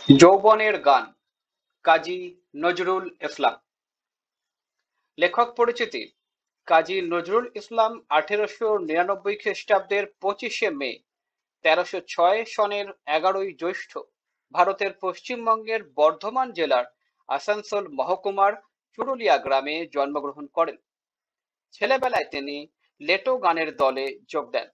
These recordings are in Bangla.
যৌবনের গান কাজী নজরুল ইসলাম। লেখক পরিচিতি: কাজী নজরুল ইসলাম 1899 খ্রিস্টাব্দের 25শে মে 1306 সনের 11ই জ্যৈষ্ঠ ভারতের পশ্চিমবঙ্গের বর্ধমান জেলার আসানসোল মহকুমার চুরুলিয়া গ্রামে জন্মগ্রহণ করেন। ছেলেবেলায় তিনি লেটো গানের দলে যোগ দেন।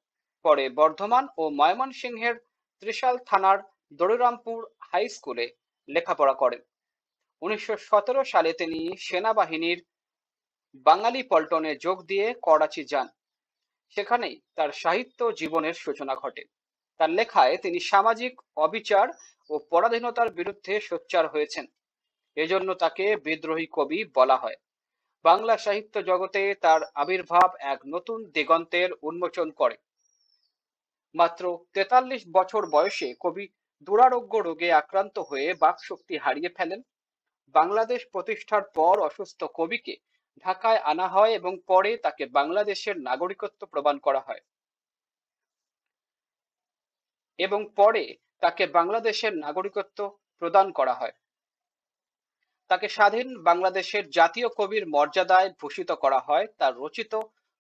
পরে বর্ধমান ও ময়মনসিংহের ত্রিশাল থানার দড়িরামপুর হাই স্কুলে লেখাপড়া করেন। 1917 সালে তিনি সেনাবাহিনীর বাঙালি পল্টনে যোগ দিয়ে করাচি যান। সেখানেই তার সাহিত্য জীবনের সূচনা ঘটে। তার লেখায় তিনি সামাজিক অবিচার ও পরাধীনতার বিরুদ্ধে সোচ্চার হয়েছেন। এজন্য তাকে বিদ্রোহী কবি বলা হয়। বাংলা সাহিত্য জগতে তার আবির্ভাব এক নতুন দিগন্তের উন্মোচন করে। মাত্র 43 বছর বয়সে কবি দুরারোগ্য রোগে আক্রান্ত হয়ে বাকশক্তি হারিয়ে ফেলেন। বাংলাদেশ প্রতিষ্ঠার পর অসুস্থ কবিকে ঢাকায় আনা হয় এবং পরে তাকে বাংলাদেশের নাগরিকত্ব প্রদান করা হয় তাকে স্বাধীন বাংলাদেশের জাতীয় কবির মর্যাদায় ভূষিত করা হয়। তার রচিত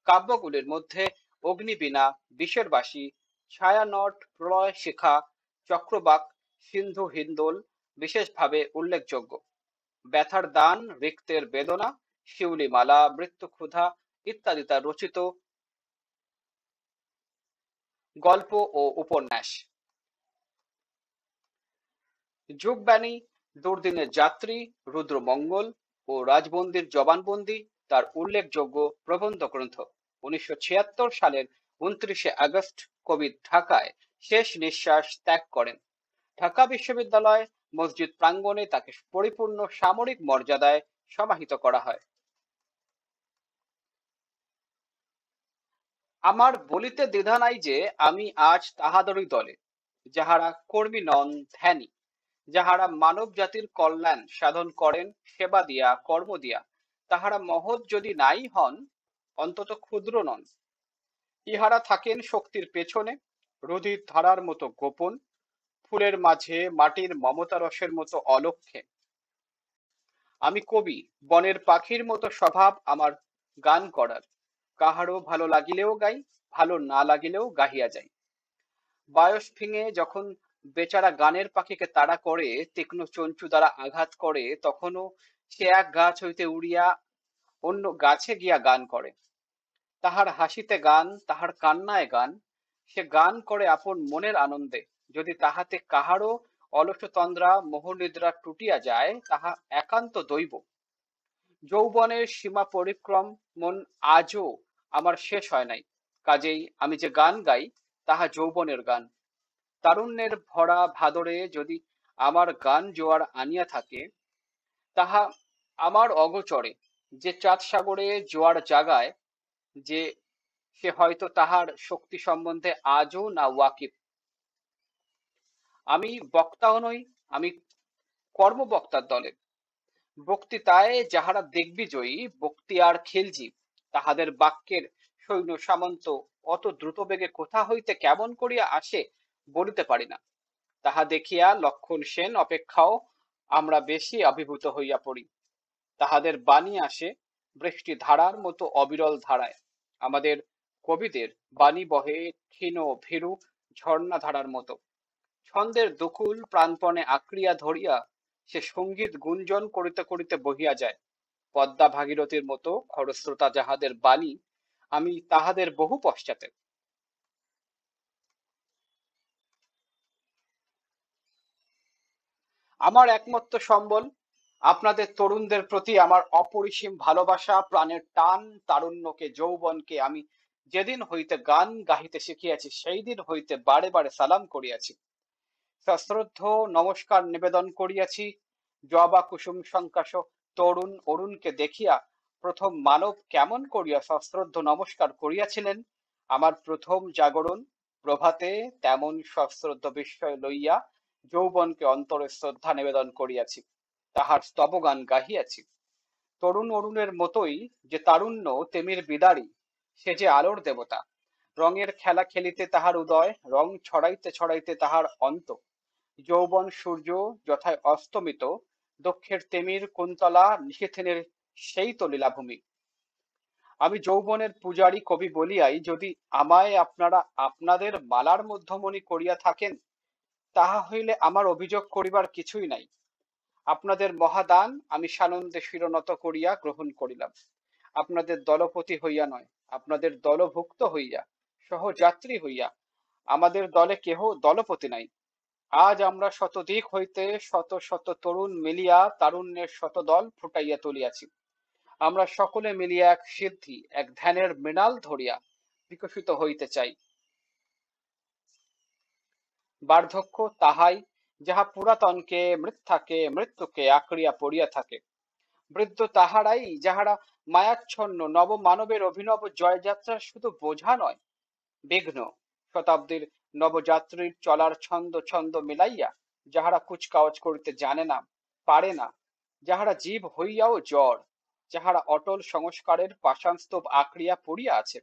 কাব্যগুলির মধ্যে অগ্নিবীণা, বিষের বাসি, ছায়ানট, প্রলয় শিখা, চক্রবাক, সিন্ধু হিন্দোল বিশেষভাবে উল্লেখযোগ্য। ব্যথার দান, রিক্তের বেদনা, শিউলিমালা, মৃত্যুক্ষুধা ইত্যাদি তার রচিত গল্প ও উপন্যাস। যুগবাণী, দুর্দিনের যাত্রী, রুদ্রমঙ্গল ও রাজবন্দির জবানবন্দি তার উল্লেখযোগ্য প্রবন্ধ গ্রন্থ। 1976 সালের 29শে আগস্ট কবি ঢাকায় শেষ নিঃশ্বাস ত্যাগ করেন। ঢাকা বিশ্ববিদ্যালয় মসজিদ প্রাঙ্গণে তাকে পরিপূর্ণ সামরিক মর্যাদায় সমাহিত করা হয়। আমার বলিতে দ্বিধা নাই যে আমি আজ তাহাদেরই দলে, যাহারা কর্মী নন ধ্যানী, যাহারা মানব জাতির কল্যাণ সাধন করেন সেবা দিয়া কর্ম দিয়া, তাহারা মহৎ যদি নাই হন অন্তত ক্ষুদ্র নন। ইহারা থাকেন শক্তির পেছনে, রুধির ধারার মতো গোপন, ফুলের মাঝে মাটির মমতা রসের মতো অলক্ষ্যে। আমি কবি, বনের পাখির মতো স্বভাব আমার গান করার, কাহারও ভালো লাগিলেও গাই, ভালো না লাগিলেও গাহিয়া যাই। বায়স ভেঙে যখন বেচারা গানের পাখিকে তাড়া করে, তীক্ষ্ণ চঞ্চু দ্বারা আঘাত করে, তখনও সে এক গাছ হইতে উড়িয়া অন্য গাছে গিয়া গান করে। তাহার হাসিতে গান, তাহার কান্নায় গান, সে গান করে আপন মনের আনন্দে। যদি তাহাতে কাহারও অলসতন্দ্রা মোহনিদ্রা টুটিয়া যায়, তাহা একান্ত দৈব। যৌবনের সীমা পরিক্রম মন আজও আমার শেষ হয় নাই, কাজেই আমি যে গান গাই তাহা যৌবনের গান। তারুণ্যের ভরা ভাদরে যদি আমার গান জোয়ার আনিয়া থাকে, তাহা আমার অগোচরে যে চাঁদ সাগরে জোয়ার জাগায়, যে সে হয়তো তাহার শক্তি সম্বন্ধে আজও না ওয়াকিফ। আমি বক্তাও নই, আমি কর্মবক্তার দলে। বক্তৃতায় যাহারা দিগ্বিজয়ী, বক্তিয়ার খিলজি, তাহাদের বাক্যের সৈন্য সামন্ত অত দ্রুতবেগে কোথা হইতে কেমন করিয়া আসে বলিতে পারি না। তাহা দেখিয়া লক্ষণ সেন অপেক্ষাও আমরা বেশি অভিভূত হইয়া পড়ি। তাহাদের বাণী আসে বৃষ্টি ধারার মতো অবিরল ধারায়, আমাদের কবিদের বাণী বহে ক্ষীণ ভীরু ঝর্ণা ধারার মতো। ছন্দের দুকুল প্রাণপণে আঁকড়িয়া ধরিয়া সে সঙ্গীত গুঞ্জন করিতে করিতে বহিয়া যায়। পদ্মা ভাগীরথীর মতো খরস্রোতা যাহাদের বাণী, আমি তাহাদের বহু পশ্চাতে। আমার একমাত্র সম্বল আপনাদের তরুণদের প্রতি আমার অপরিসীম ভালোবাসা, প্রাণের টান। তারুণ্যকে, যৌবনকে আমি যেদিন হইতে গান গাহিতে শিখিয়াছি, সেই দিন হইতে বারে বারে সালাম করিয়াছি, সশ্রদ্ধ নমস্কার নিবেদন করিয়াছি। জবা কুসুম সংকাশ তরুণ অরুণকে দেখিয়া প্রথম মানব কেমন করিয়া সশ্রদ্ধ নমস্কার করিয়াছিলেন, আমার প্রথম জাগরণ প্রভাতে তেমন সশ্রদ্ধ বিস্ময় লইয়া যৌবনকে অন্তরে শ্রদ্ধা নিবেদন করিয়াছি, তাহার স্তবগান গাহিয়াছি। তরুণ অরুণের মতোই যে তারুণ্য তেমির বিদারী, সে যে আলোর দেবতা। রঙের খেলা খেলিতে তাহার উদয়, রং ছড়াইতে ছড়াইতে তাহার অন্ত। যৌবন সূর্য যথায় অস্তমিত, দক্ষের তেমির কুন্তলা নিশীথিনের সেই তো লীলাভূমি। আমি যৌবনের পূজারী কবি বলিয়াই যদি আমায় আপনারা আপনাদের মালার মধ্যমণি করিয়া থাকেন, তাহা হইলে আমার অভিযোগ করিবার কিছুই নাই। আপনাদের মহাদান আমি সানন্দে শিরনত করিয়া গ্রহণ করিলাম, আপনাদের দলপতি হইয়া নয়, আপনাদের দলভুক্ত হইয়া, সহযাত্রী হইয়া। আমাদের দলে কেহ দলপতি নাই। আজ আমরা শতদিক হইতে শত শত তরুণ মিলিয়া তারুণ্যের শতদল ফুটাইয়া তুলিয়াছি। আমরা সকলে মিলিয়া এক সিদ্ধি, এক ধ্যানের মৃণাল ধরিয়া বিকশিত হইতে চাই। বার্ধক্য তাহাই, যাহা পুরাতনকে, মৃত্যাকে, মৃত্যুকে আঁকড়িয়া পড়িয়া থাকে। বৃদ্ধ তাহারাই যাহারা মায়াচ্ছন্ন নব মানবের অভিনব জয়যাত্রার শুধু বোঝা নয়, বিঘ্ন। শতাব্দীর নবযাত্রীর চলার ছন্দ ছন্দ মিলাইয়া যাহারা কুচকাওয়াজ করিতে জানে না, পারে না, যাহারা জীব হইয়াও জড়, যাহারা অটল সংস্কারের পাষাণস্তূপ আঁকড়িয়া পড়িয়া আছে।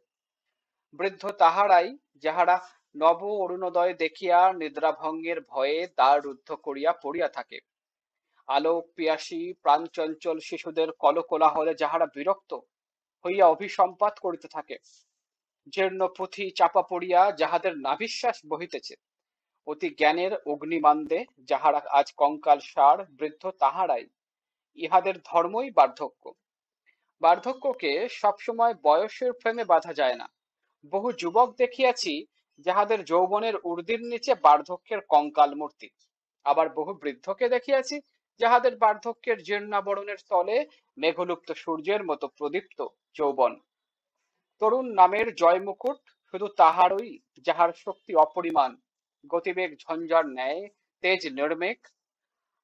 বৃদ্ধ তাহারাই যাহারা নব অরুণোদয় দেখিয়া নিদ্রাভঙ্গের ভয়ে দ্বার রুদ্ধ করিয়া পড়িয়া থাকে। আলোক পিয়াসী প্রাণচঞ্চল শিশুদের কলকোলাহলে যাহারা বিরক্ত হইয়া অভিসম্পাত করিতে থাকে। জীর্ণ পুঁথি চাপা পড়িয়া যাহাদের নাভিশ্বাস বহিতেছে, অতি জ্ঞানের অগ্নিমান্দে যাহারা আজ কঙ্কাল সার, বৃদ্ধ তাহারাই। ইহাদের ধর্মই বার্ধক্য। বার্ধক্যকে সবসময় বয়সের ফ্রেমে বাঁধা যায় না। বহু যুবক দেখিয়াছি যাহাদের যৌবনের ঊর্ধ্বের নিচে বার্ধক্যের কঙ্কাল মূর্তি। আবার বহু বৃদ্ধকে দেখিয়াছি যাহাদের বার্ধক্যের জীর্ণাবরণের তলে মেঘলুপ্ত সূর্যের মতো প্রদীপ্ত যৌবন। তরুণ নামের জয় মুকুট শুধু তাহারই যাহার শক্তি অপরিমাণ, গতিবেগ ঝঞ্ঝার ন্যায়, তেজ নির্মেক,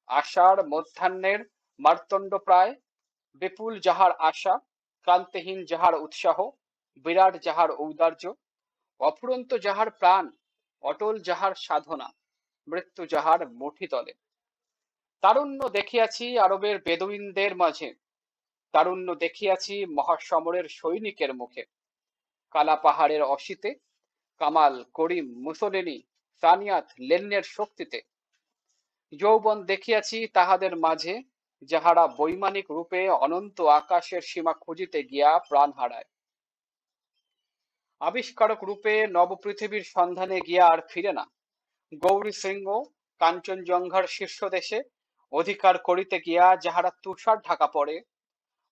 আশার মধ্যাহ্নের মার্তণ্ড প্রায়। বিপুল যাহার আশা, ক্লান্তিহীন যাহার উৎসাহ, বিরাট যাহার ঔদার্য, অফুরন্ত যাহার প্রাণ, অটল যাহার সাধনা, মৃত্যু যাহার মুঠি তলে। তারুণ্য দেখিয়াছি আরবের বেদুইনদের মাঝে, তারুণ্য দেখিয়াছি মহাসমরের সৈনিকের মুখে। কালা পাহাড়ের অসিতে, কামাল, করিম, মুসোলিনি, সানিয়াত, লেনিনের শক্তিতে। যৌবন দেখিয়াছি তাহাদের মাঝে যাহারা বৈমানিক রূপে অনন্ত আকাশের সীমা খুঁজিতে গিয়া প্রাণ হারায়। আবিষ্কারক রূপে নবপৃথিবীর সন্ধানে গিয়া আর ফিরে না। গৌরী শৃঙ্গ, কাঞ্চনজঙ্ঘার শীর্ষদেশে অধিকার করিতে গিয়া যাহারা তুষার ঢাকা পড়ে,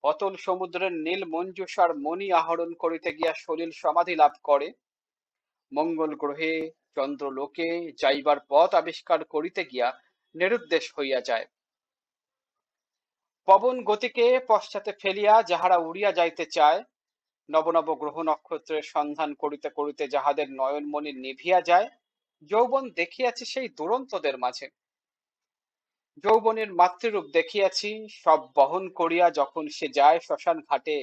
অতল সমুদ্রের নীল মঞ্জুষার মণি আহরণ করিতে গিয়া সলিল সমাধি লাভ করে, মঙ্গল গ্রহে চন্দ্রলোকে যাইবার পথ আবিষ্কার করিতে গিয়া নিরুদ্দেশ হইয়া যায়। পবন গতিকে পশ্চাতে ফেলিয়া যাহারা উড়িয়া যাইতে চায়, নব নব গ্রহ নক্ষত্রের সন্ধান করিতে করিতে যাহাদের নয়নমণি নিভিয়া যায়, যৌবন দেখিয়াছি সেই দুরন্তদের মাঝে। যৌবনের মাতৃরূপ দেখিয়াছি সব বহন করিয়া যখন সে যায় শ্মশান ঘাটে,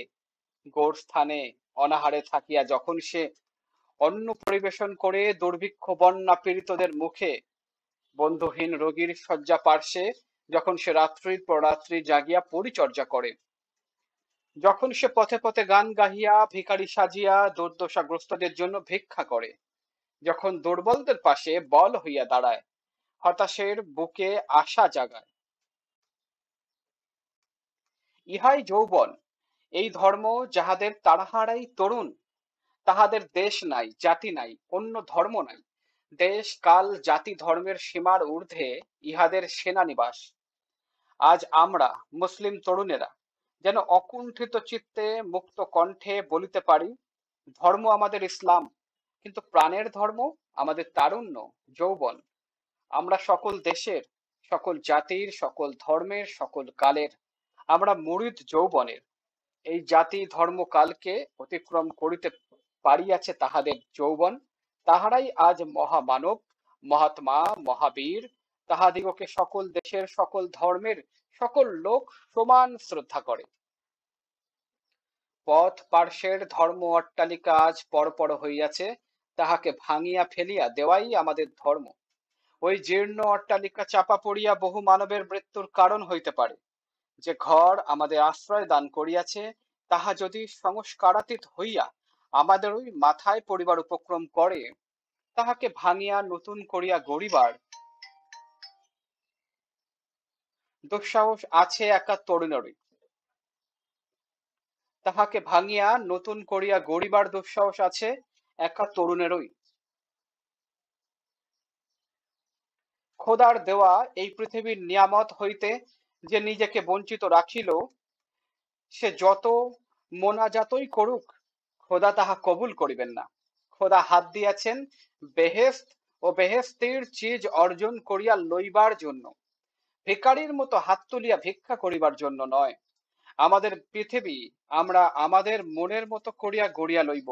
গোর স্থানে অনাহারে থাকিয়া যখন সে অন্ন পরিবেশন করে দুর্ভিক্ষ বন্যা পীড়িতদের মুখে, বন্ধুহীন রোগীর শয্যা পার্শ্বে যখন সে রাত্রির পর রাত্রি জাগিয়া পরিচর্যা করে, যখন সে পথে পথে গান গাহিয়া ভিখারি সাজিয়া দুর্দশাগ্রস্তদের জন্য ভিক্ষা করে, যখন দুর্বলদের পাশে বল হইয়া দাঁড়ায়, হতাশের বুকে আশা জাগায়। ইহাই যৌবন, এই ধর্ম যাহাদের তাহারাই তরুণ। তাহাদের দেশ নাই, জাতি নাই, অন্য ধর্ম নাই। দেশ কাল জাতি ধর্মের সীমার ঊর্ধ্বে ইহাদের সেনানিবাস। আজ আমরা মুসলিম তরুণেরা যেন অকুণ্ঠিত চিত্তে মুক্ত কণ্ঠে বলিতে পারি, ধর্ম আমাদের ইসলাম, কিন্তু প্রাণের ধর্ম আমাদের তারুণ্য, যৌবন। আমরা সকল দেশের, সকল জাতির, সকল ধর্মের, সকল কালের, আমরা মুরিদ যৌবনের। এই জাতি ধর্ম কালকে অতিক্রম করিতে পারিয়াছে তাহাদের যৌবন, তাহারাই আজ মহামানব, মহাত্মা, মহাবীর। তাহাদিগকে সকল দেশের, সকল ধর্মের, সকল লোক সমান শ্রদ্ধা করে। পথ পার্শ্বের ধর্ম অট্টালিকা আজ পরপর হইয়াছে, তাহাকে ভাঙিয়া ফেলিয়া দেওয়াই আমাদের ধর্ম। ওই জীর্ণ অট্টালিকা চাপা পড়িয়া বহু মানবের মৃত্যুর কারণ হইতে পারে। যে ঘর আমাদের আশ্রয় দান করিয়াছে, তাহা যদি সংস্কারাতীত হইয়া আমাদেরই মাথায় পড়িবার উপক্রম করে, তাহাকে ভাঙিয়া নতুন করিয়া গড়িবার দুঃসাহস আছে একা তরুণেরই, তাহাকে ভাঙিয়া নতুন করিয়া গড়িবার দুঃসাহস আছে একা তরুণেরই। খোদার দেওয়া এই পৃথিবীর নিয়ামত হইতে যে নিজেকে বঞ্চিত রাখিল, সে যত মোনাজাতই করুক, খোদা তাহা কবুল করিবেন না। খোদা হাত দিয়াছেন বেহেশত ও বেহেশতের চিজ অর্জন করিয়া লইবার জন্য, ভিখারীর মতো হাত তুলিয়া ভিক্ষা করিবার জন্য নয়। আমাদের পৃথিবী আমরা আমাদের মনের মতো করিয়া গড়িয়া লইব,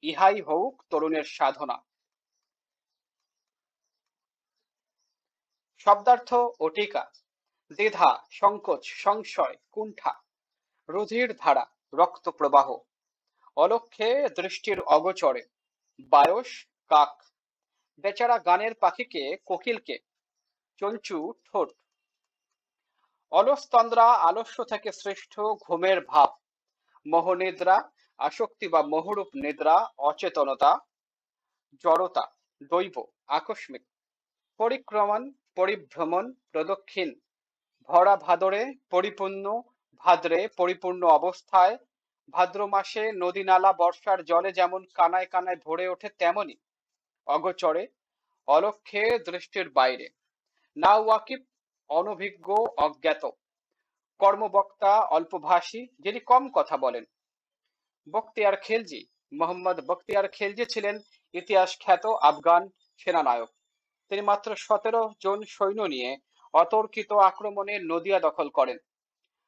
ইহাই হউক তরুণের সাধনা। শব্দার্থ ও টিকা। দ্বিধা, সংকোচ, সংশয়, কুণ্ঠা, রুধির ধারা, রক্ত প্রবাহ, অলক্ষ্যে দৃষ্টির অগোচরে, বায়স, কাক, বেচারা গানের পাখিকে, কোকিলকে, চঞ্চু, ঠোঁট, অলসতন্দ্রা, আলস্য থেকে সৃষ্ট ঘুমের ভাব, মোহনিদ্রা, আসক্তি বা মোহরূপ নিদ্রা, অচেতনতা, জড়তা, দৈব, আকস্মিক, পরিক্রমণ, পরিভ্রমণ, প্রদক্ষিণ, ভরা ভাদরে, পরিপূর্ণ, ভাদ্রে, পরিপূর্ণ অবস্থায়, ভাদ্র মাসে নদী নালা বর্ষার জলে যেমন কানায় কানায় ভরে ওঠে তেমনি, অগোচরে, অলক্ষ্যে দৃষ্টির বাইরে, না ওয়াকিব, অনভিজ্ঞ, অজ্ঞাত, কর্মবক্তা, অল্পভাষী, যিনি কম কথা বলেন। বখতিয়ার খিলজি, মোহাম্মদ বখতিয়ার খিলজি ছিলেন ইতিহাস খ্যাত আফগান সেনানায়ক। তিনি মাত্র 17 জন সৈন্য নিয়ে অতর্কিত আক্রমণে নদিয়া দখল করেন।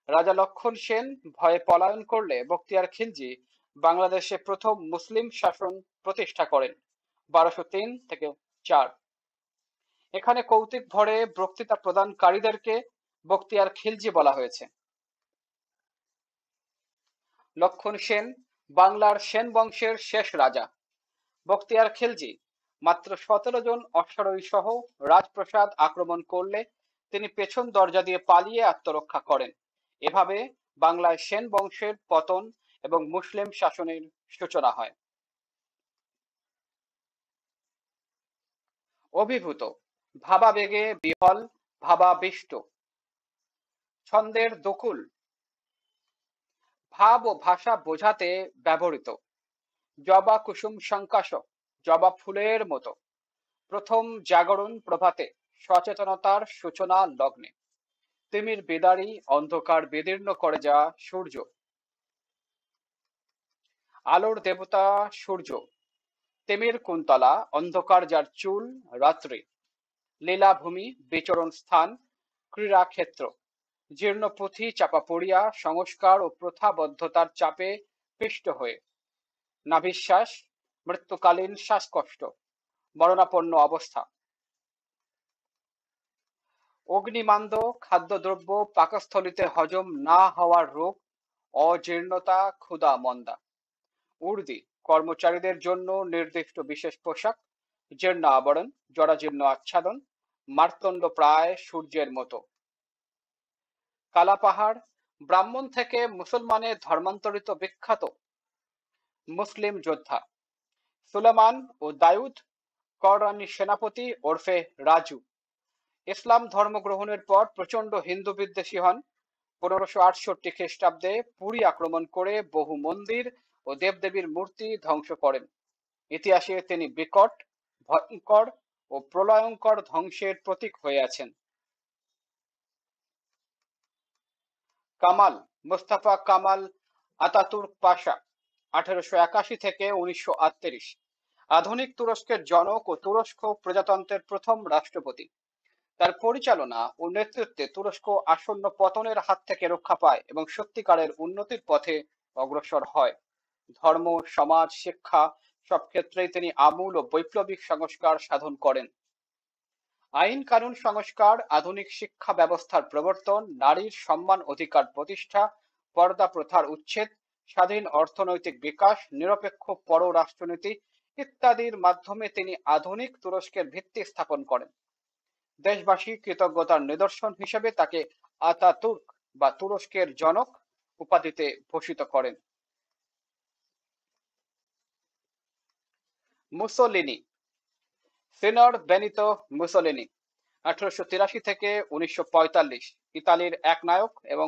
রাজা লক্ষণ সেন ভয়ে পলায়ন করলে বখতিয়ার খিলজি বাংলাদেশে প্রথম মুসলিম শাসন প্রতিষ্ঠা করেন 1203 থেকে 4। এখানে কৌতুক ভরে বক্তৃতা প্রদানকারীদেরকে বখতিয়ার খিলজি বলা হয়েছে। লক্ষণ সেন বাংলার সেন বংশের শেষ রাজা। বখতিয়ার খিলজি মাত্র 17 জন অশ্বারোহী সহ রাজপ্রাসাদ আক্রমণ করলে তিনি পেছন দরজা দিয়ে পালিয়ে আত্মরক্ষা করেন। এভাবে বাংলায় সেন বংশের পতন এবং মুসলিম শাসনের সূচনা হয়। অভিভূত, ভাবাবেগে বিহল, ভাবাবিষ্ট, ছন্দের দকুল, ভাব ও ভাষা বোঝাতে ব্যবহৃত। জবা কুসুম সংকাশ, জবা ফুলের মতো। প্রথম জাগরণ প্রভাতে, সচেতনতার সূচনা লগ্নে। তিমির বেদারি, অন্ধকার বিদীর্ণ করে যা সূর্য। আলোর দেবতা সূর্য। তিমির কুন্তলা, অন্ধকার যার চুল, রাত্রি। লীলাভূমি, বিচরণ স্থান, ক্রীড়াক্ষেত্র। জীর্ণ পুঁথি চাপা পড়িয়া সংস্কার ও প্রথাবদ্ধতার চাপে পিষ্ট হয়ে। নাভিশ্বাস, মৃত্যুকালীন শ্বাসকষ্ট, মরণাপন্ন অবস্থা। অগ্নিমান্দ, খাদ্যদ্রব্য পাকস্থলীতে হজম না হওয়ার রোগ, অজীর্ণতা, ক্ষুধা মন্দা। উর্দি, কর্মচারীদের জন্য নির্দিষ্ট বিশেষ পোশাক, জীর্ণ আবরণ, জরাজীর্ণ আচ্ছাদন, মার্তণ্ড প্রায় সূর্যের মতো। কালাপাহাড়, ব্রাহ্মণ থেকে মুসলমানে ধর্মান্তরিত বিখ্যাত মুসলিম যোদ্ধা। সুলেমান ও দাউদ, কররানী সেনাপতি ওরফে রাজু। ইসলাম ধর্ম গ্রহণের পর প্রচন্ড হিন্দু বিদ্বেষী হন। 1568 খ্রিস্টাব্দে পুরী আক্রমণ করে বহু মন্দির ও দেবদেবীর মূর্তি ধ্বংস করেন। ইতিহাসে তিনি বিকট, ভয়ঙ্কর ও প্রলয়ঙ্কর ধ্বংসের প্রতীক হয়ে আছেন। কামাল মোস্তফা কামাল আতাতুর্ক পাশা, 1881 থেকে 1938, আধুনিক তুরস্কের জনক ও তুরস্ক প্রজাতন্ত্রের প্রথম রাষ্ট্রপতি। তার পরিচালনা ও নেতৃত্বে তুরস্ক আসন্ন পতনের হাত থেকে রক্ষা পায় এবং সত্যিকারের উন্নতির পথে অগ্রসর হয়। ধর্ম, সমাজ, শিক্ষা সব ক্ষেত্রেই তিনি আমূল ও বৈপ্লবিক সংস্কার সাধন করেন। আইন কানুন সংস্কার, আধুনিক শিক্ষা ব্যবস্থার প্রবর্তন, নারীর সম্মান অধিকার প্রতিষ্ঠা, পর্দা প্রথার উচ্ছেদ, স্বাধীন অর্থনৈতিক বিকাশ, নিরপেক্ষ পররাষ্ট্রনীতি ইত্যাদির মাধ্যমে তিনি আধুনিক তুরস্কের ভিত্তি স্থাপন করেন। দেশবাসী কৃতজ্ঞতার নিদর্শন হিসেবে তাকে আতাতুর্ক বা তুরস্কের জনক উপাধিতে ভূষিত করেন। মুসোলিনি, সিনর বেনিতো মুসোলিনি, 1883 থেকে 1945 ইতালির এক নায়ক এবং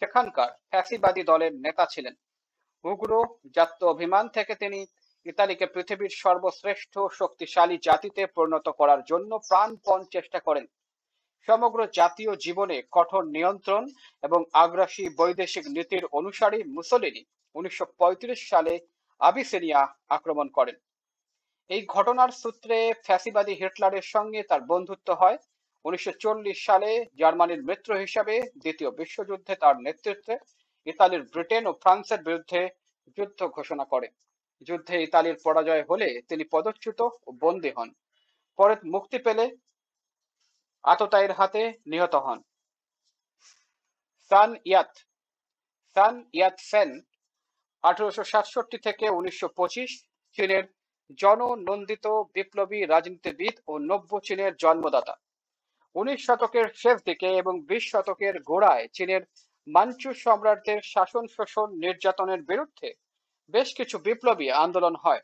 সেখানকার ফ্যাসিবাদী দলের নেতা ছিলেন। উগ্র জাত্য অভিমান থেকে তিনি ইতালিকে পৃথিবীর সর্বশ্রেষ্ঠ শক্তিশালী জাতিতে পরিণত করার জন্য প্রাণপণ চেষ্টা করেন। সমগ্র জাতীয় জীবনে কঠোর নিয়ন্ত্রণ এবং আগ্রাসী বৈদেশিক নীতির অনুসারী মুসোলিনি 1935 সালে আবিসিনিয়া আক্রমণ করেন। এই ঘটনার সূত্রে ফ্যাসিবাদী হিটলারের সঙ্গে তার বন্ধুত্ব হয়। 1940 সালে জার্মানির মিত্র হিসাবে দ্বিতীয় বিশ্বযুদ্ধে তার নেতৃত্বে ইতালির ব্রিটেন ও ফ্রান্সের বিরুদ্ধে যুদ্ধ ঘোষণা করে। যুদ্ধে ইতালির পরাজয় হলে তিনি পদচ্যুত ও বন্দী হন। পরে মুক্তি পেলে আততায়ীর হাতে নিহত হন। সান ইয়াত সান ইয়াত সেন 1867 থেকে 1925 চীনের জননন্দিত বিপ্লবী রাজনীতিবিদ ও নব্য চীনের জন্মদাতা। 19 শতকের শেষ দিকে এবং 20 শতকের গোড়ায় চীনের মাঞ্চু সম্রাটদের শাসন শোষণ নির্যাতনের বিরুদ্ধে বেশ কিছু বিপ্লবী আন্দোলন হয়।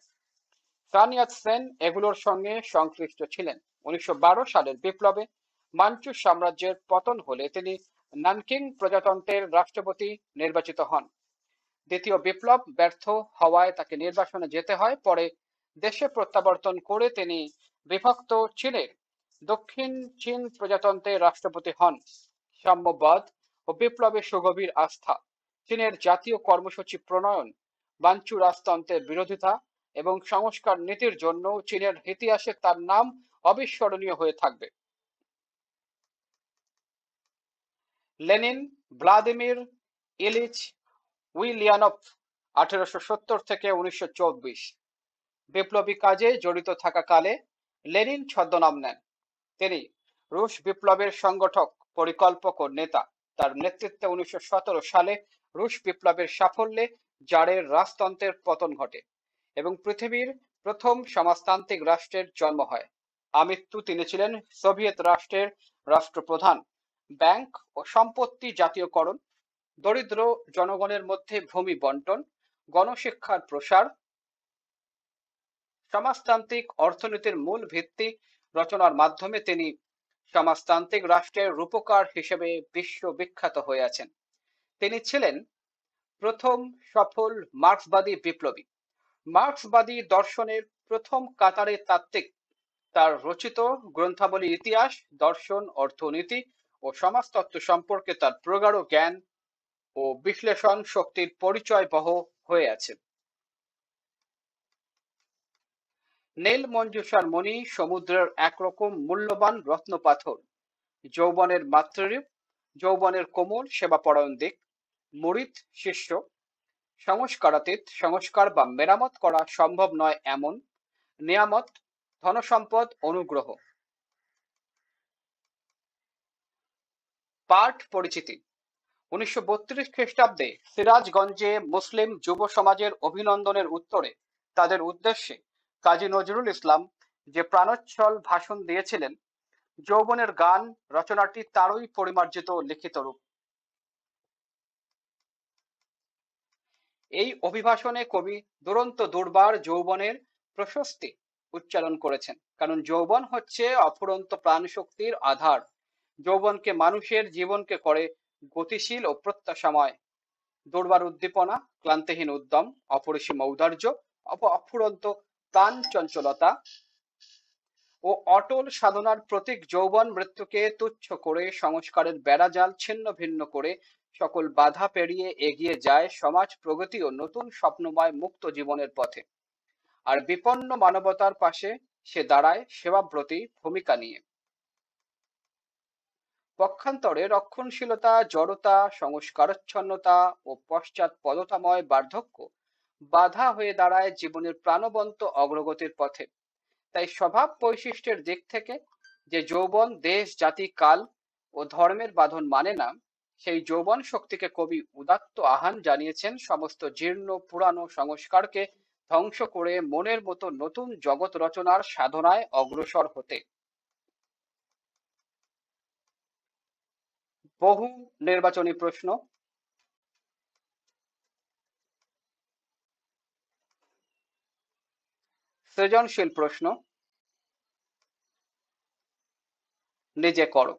সান ইয়াত সেন এগুলোর সঙ্গে সংশ্লিষ্ট ছিলেন। 1912 সালের বিপ্লবে মাঞ্চু সাম্রাজ্যের পতন হলে তিনি নানকিং প্রজাতন্ত্রের রাষ্ট্রপতি নির্বাচিত হন। দ্বিতীয় বিপ্লব ব্যর্থ হওয়ায় তাকে নির্বাসনে যেতে হয়। পরে দেশে প্রত্যাবর্তন করে তিনি বিভক্ত চীনের দক্ষিণ চীন প্রজাতন্ত্রের রাষ্ট্রপতি হন। সাম্যবাদ ও বিপ্লবে সুগভীর আস্থা, চীনের জাতীয় কর্মসূচি প্রণয়ন, মাঞ্চু রাজতন্ত্রের বিরোধিতা এবং সংস্কার নীতির জন্য চীনের ইতিহাসে তার নাম অবিস্মরণীয় হয়ে থাকবে। লেনিন ভ্লাদিমির ইলিচ উইলিয়ানভ 1870 থেকে 1924 বিপ্লবী কাজে জড়িত থাকাকালে লেনিন ছদ্মনাম নেন। তিনি রুশ বিপ্লবের সংগঠক, পরিকল্পক ও নেতা। তার নেতৃত্বে 1917 সালে রুশ বিপ্লবের সাফল্যে জারের রাজতন্ত্রের পতন ঘটে এবং পৃথিবীর প্রথম সমাজতান্ত্রিক রাষ্ট্রের জন্ম হয়। আমৃত্যু তিনি ছিলেন সোভিয়েত রাষ্ট্রের রাষ্ট্রপ্রধান। ব্যাংক ও সম্পত্তি জাতীয়করণ, দরিদ্র জনগণের মধ্যে ভূমি বন্টন, গণশিক্ষার প্রসার, সমাজতান্ত্রিক অর্থনীতির মূল ভিত্তি রচনার মাধ্যমে তিনি সমাজতান্ত্রিক রাষ্ট্রের রূপকার হিসেবে বিশ্ববিখ্যাত হয়ে আছেন। তিনি ছিলেন প্রথম সফল মার্ক্সবাদী বিপ্লবী, মার্ক্সবাদী দর্শনের প্রথম কাতারে তাত্ত্বিক। তার রচিত গ্রন্থাবলী ইতিহাস, দর্শন, অর্থনীতি ও সমাজতত্ত্ব সম্পর্কে তার প্রগাঢ় জ্ঞান ও বিশ্লেষণ শক্তির পরিচয়বহ হয়ে আছে। নীল মঞ্জুষার মণি সমুদ্রের একরকম মূল্যবান রত্নপাথর, যৌবনের মাতৃরূপ, যৌবনের কোমল সেবাপরায়ণ দিক, মুরিদ শিষ্য, সংস্কারাতীত, সংস্কার বা মেরামত করা সম্ভব নয় এমন, নিয়ামত, ধনসম্পদ, অনুগ্রহ। পাঠ পরিচিতি। 1932 খ্রিস্টাব্দে সিরাজগঞ্জে মুসলিম যুব সমাজের অভিনন্দনের উত্তরে তাদের উদ্দেশ্যে কাজী নজরুল ইসলাম যে প্রাণোচ্ছল ভাষণ দিয়েছিলেন, যৌবনের গান রচনাটি তারই পরিমার্জিত লিখিত রূপ। এই অভিভাষণে কবি দুরন্ত দুর্বার যৌবনের প্রশস্তি উচ্চারণ করেছেন, কারণ যৌবন হচ্ছে অফুরন্ত প্রাণশক্তির আধার। যৌবনকে মানুষের জীবনকে করে গতিশীল ও প্রত্যাশাময়। দুর্বার উদ্দীপনা, ক্লান্তিহীন উদ্যম, অপরিসীম ঔদার্য, অফুরন্ত প্রাণ চঞ্চলতা ও অটল সাধনার প্রতীক যৌবন মৃত্যুকে তুচ্ছ করে সংস্কারের বেড়াজাল ছিন্ন ভিন্ন করে সকল বাধা পেরিয়ে এগিয়ে যায় সমাজ প্রগতি ও নতুন স্বপ্নময় মুক্ত জীবনের পথে। আর বিপন্ন মানবতার পাশে সে দাঁড়ায় সেবাব্রতী ভূমিকা নিয়ে। পক্ষান্তরে রক্ষণশীলতা, জড়তা, সংস্কারচ্ছন্নতা ও পশ্চাৎপদতাময় বার্ধক্য বাধা হয়ে দাঁড়ায় জীবনের প্রাণবন্ত অগ্রগতির পথে। তাই স্বভাব বৈশিষ্ট্যের দিক থেকে যে যৌবন দেশ, জাতি, কাল ও ধর্মের বাঁধন মানে না, সেই যৌবন শক্তিকে কবি উদাত্ত আহ্বান জানিয়েছেন সমস্ত জীর্ণ পুরানো সংস্কারকে ধ্বংস করে মনের মতো নতুন জগৎ রচনার সাধনায় অগ্রসর হতে। বহু নির্বাচনী প্রশ্ন। সৃজনশীল প্রশ্ন। নিজে করো।